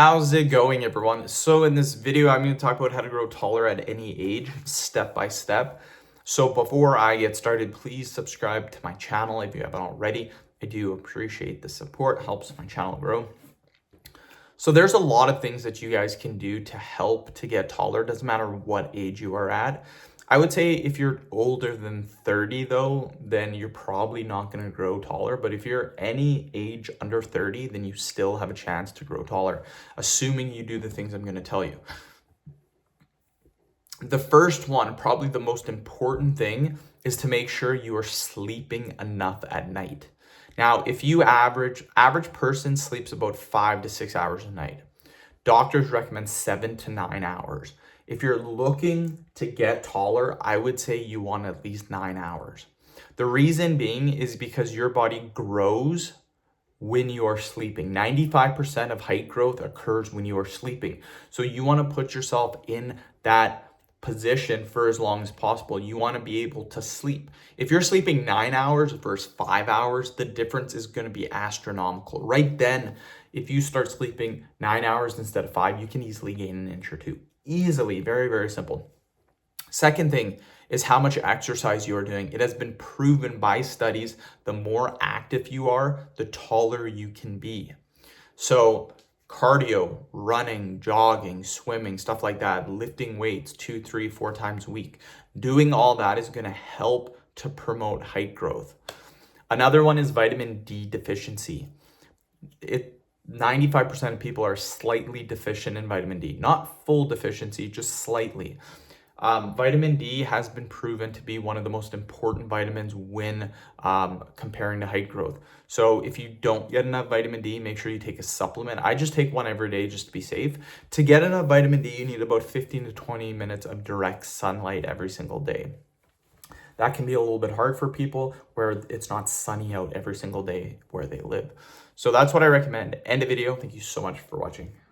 How's it going, everyone? So in this video, I'm going to talk about how to grow taller at any age, step by step. So before I get started, please subscribe to my channel if you haven't already. I do appreciate the support, helps my channel grow. So there's a lot of things that you guys can do to help to get taller. Doesn't matter what age you are at. I would say if you're older than 30 though, then you're probably not going to grow taller. But if you're any age under 30, then you still have a chance to grow taller, assuming you do the things I'm going to tell you. The first one, probably the most important thing, is to make sure you are sleeping enough at night. Now, if you average person sleeps about 5 to 6 hours a night. Doctors recommend 7 to 9 hours. If you're looking to get taller, I would say you want at least 9 hours. The reason being is because your body grows when you are sleeping. 95% of height growth occurs when you are sleeping. So you want to put yourself in that position for as long as possible. You want to be able to sleep. If you're sleeping 9 hours versus 5 hours, the difference is going to be astronomical. Right then, if you start sleeping 9 hours instead of 5, you can easily gain an inch or two. Easily, very, very simple. Second thing is how much exercise you are doing. It has been proven by studies, the more active you are, the taller you can be. So cardio, running, jogging, swimming, stuff like that, lifting weights 2, 3, 4 times a week. Doing all that is going to help to promote height growth. Another one is vitamin D deficiency. 95% of people are slightly deficient in vitamin D, not full deficiency, just slightly. Vitamin D has been proven to be one of the most important vitamins when comparing to height growth. So if you don't get enough vitamin D, make sure you take a supplement. I just take one every day just to be safe. To get enough vitamin D, you need about 15 to 20 minutes of direct sunlight every single day. That can be a little bit hard for people where it's not sunny out every single day where they live. So that's what I recommend. End of video. Thank you so much for watching.